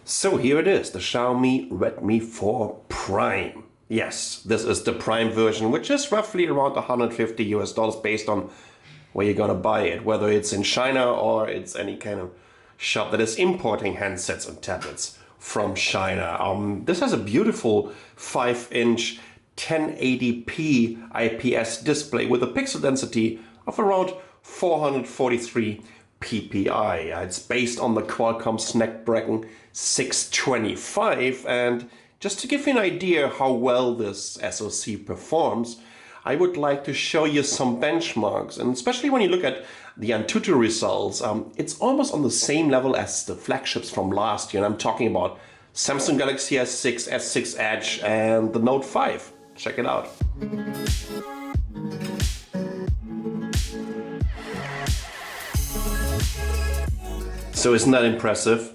So here it is, the Xiaomi Redmi 4 Prime. Yes, this is the Prime version, which is roughly around $150 based on where you're gonna buy it, whether it's in China or it's any kind of shop that is importing handsets and tablets from China. This has a beautiful 5-inch 1080p IPS display with a pixel density of around 443 ppi. It's based on the Qualcomm Snapdragon 625, and just to give you an idea how well this SoC performs, I would like to show you some benchmarks, and especially when you look at the Antutu results, it's almost on the same level as the flagships from last year, and I'm talking about Samsung Galaxy S6, S6 Edge, and the Note 5. Check it out. So isn't that impressive?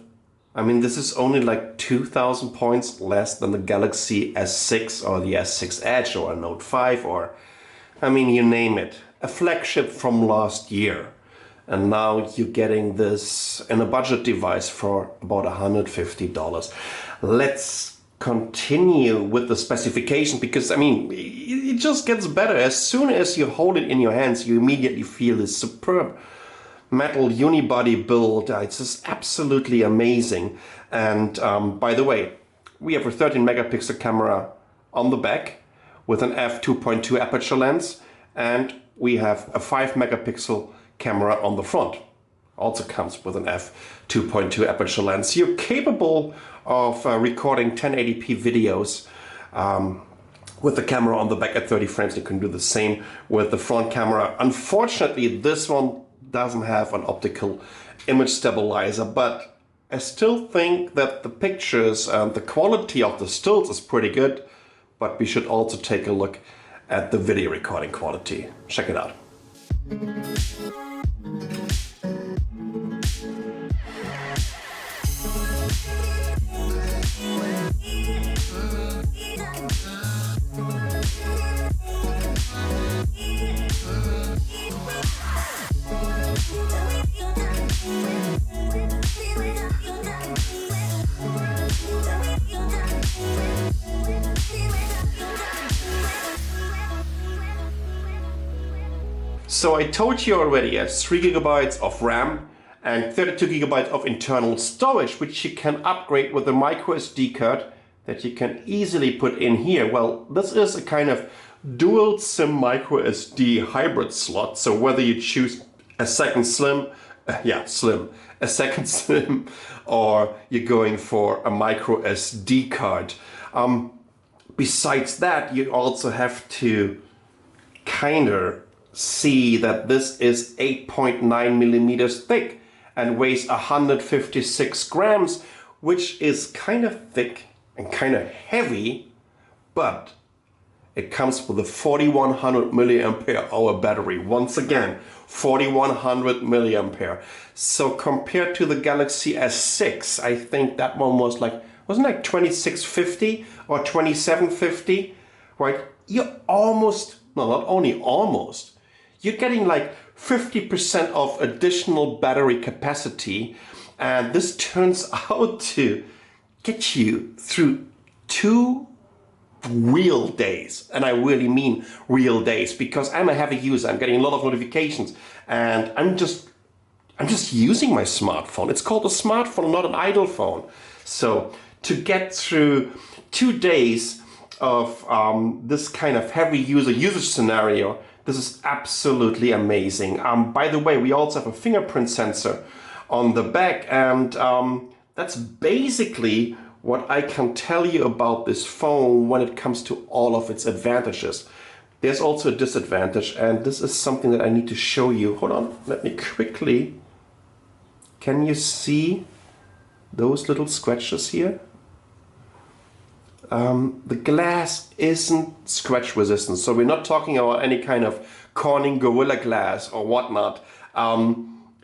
I mean, this is only like 2,000 points less than the Galaxy S6 or the S6 Edge or a Note 5 or, I mean, you name it. A flagship from last year. And now you're getting this in a budget device for about $150. Let's continue with the specification because, I mean, it just gets better. As soon as you hold it in your hands, you immediately feel this superb metal unibody build. It's just absolutely amazing. And by the way, we have a 13 megapixel camera on the back with an f2.2 aperture lens, and we have a 5 megapixel camera on the front. Also comes with an f2.2 aperture lens. You're capable of recording 1080p videos with the camera on the back at 30 frames. You can do the same with the front camera. Unfortunately, this one doesn't have an optical image stabilizer, but I still think that the pictures and the quality of the stills is pretty good, but we should also take a look at the video recording quality. Check it out. So I told you already, it has 3 GB of RAM and 32 GB of internal storage, which you can upgrade with a micro SD card that you can easily put in here. Well, this is a kind of dual SIM micro SD hybrid slot. So whether you choose a second SIM, a second SIM, or you're going for a micro SD card. Besides that, you also have to kind of see that this is 8.9 millimeters thick and weighs 156 grams, which is kind of thick and kind of heavy, but it comes with a 4100 milliampere hour battery. Once again, 4100 milliampere. So compared to the Galaxy S6, I think that one was like, wasn't it like 2650 or 2750, right? You're almost, no, not only almost, you're getting like 50% of additional battery capacity, and this turns out to get you through 2 real days. And I really mean real days, because I'm a heavy user. I'm getting a lot of notifications, and I'm just using my smartphone. It's called a smartphone, not an idle phone. So to get through 2 days of this kind of heavy usage scenario, this is absolutely amazing. By the way, we also have a fingerprint sensor on the back, and that's basically what I can tell you about this phone when it comes to all of its advantages. There's also a disadvantage, and this is something that I need to show you. Hold on, let me quickly. Can you see those little scratches here? the glass isn't scratch resistant. So we're not talking about any kind of Corning Gorilla Glass or whatnot.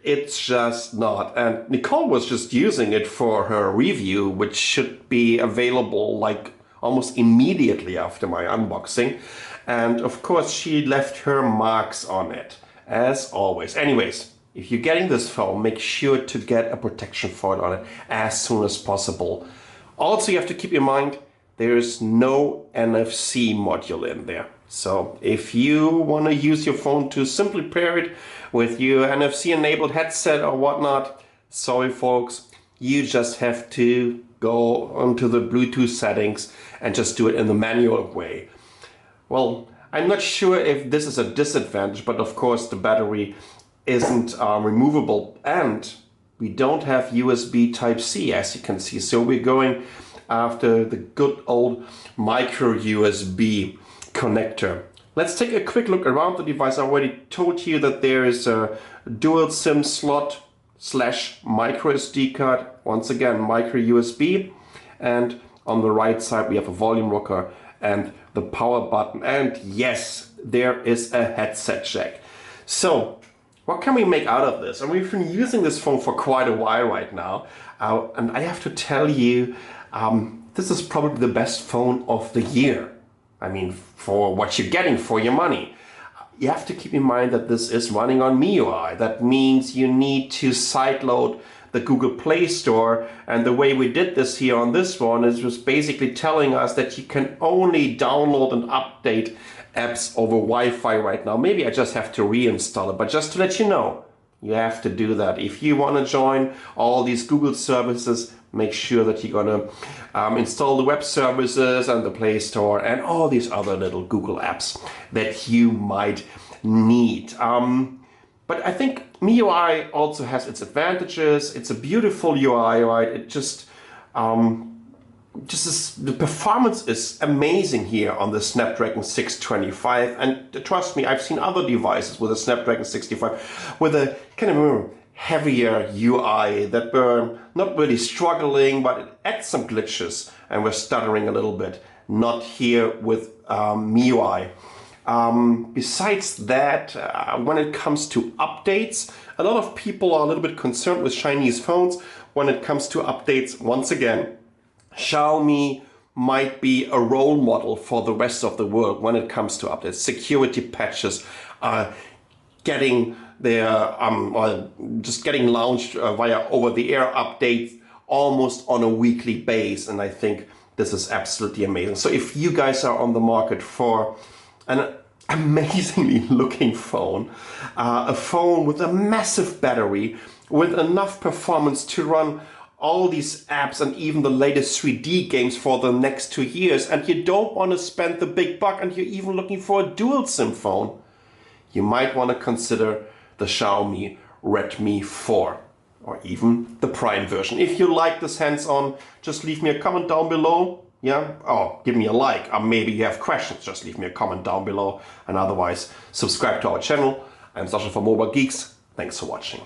It's just not. And Nicole was just using it for her review, which should be available like almost immediately after my unboxing. And of course she left her marks on it, as always. Anyways, if you're getting this phone, make sure to get a protection foil on it as soon as possible. Also, you have to keep in mind, there is no NFC module in there. So if you want to use your phone to simply pair it with your NFC enabled headset or whatnot, sorry folks, you just have to go onto the Bluetooth settings and just do it in the manual way. Well, I'm not sure if this is a disadvantage, but of course the battery isn't removable, and we don't have USB Type-C, as you can see. So we're going after the good old micro USB connector. Let's take a quick look around the device. I already told you that there is a dual SIM slot / micro SD card. Once again, micro USB. And on the right side, we have a volume rocker and the power button. And yes, there is a headset jack. So what can we make out of this? And we've been using this phone for quite a while right now. And I have to tell you, this is probably the best phone of the year. I mean, for what you're getting for your money. You have to keep in mind that this is running on MIUI. That means you need to sideload the Google Play Store. And the way we did this here on this one is just basically telling us that you can only download and update apps over Wi-Fi right now. Maybe I just have to reinstall it, but just to let you know, you have to do that. If you want to join all these Google services, make sure that you're going to install the web services and the Play Store and all these other little Google apps that you might need. But I think MIUI also has its advantages. It's a beautiful UI, right? It just the performance is amazing here on the Snapdragon 625. And trust me, I've seen other devices with a Snapdragon 65 with a kind of heavier UI that were not really struggling, but it had some glitches and were stuttering a little bit. Not here with MIUI. Besides that, when it comes to updates, a lot of people are a little bit concerned with Chinese phones when it comes to updates. Once again, Xiaomi might be a role model for the rest of the world when it comes to updates. Security patches are getting their or just getting launched via over-the-air updates almost on a weekly basis, and I think this is absolutely amazing. So if you guys are on the market for an amazingly looking phone, a phone with a massive battery, with enough performance to run all these apps and even the latest 3D games for the next 2 years, and you don't want to spend the big buck and you're even looking for a dual SIM phone, you might want to consider the Xiaomi Redmi 4 or even the Prime version. If you like this hands-on, just leave me a comment down below. Yeah, or give me a like, or maybe you have questions, just leave me a comment down below, and otherwise subscribe to our channel. I'm Sasha from Mobile Geeks. Thanks for watching.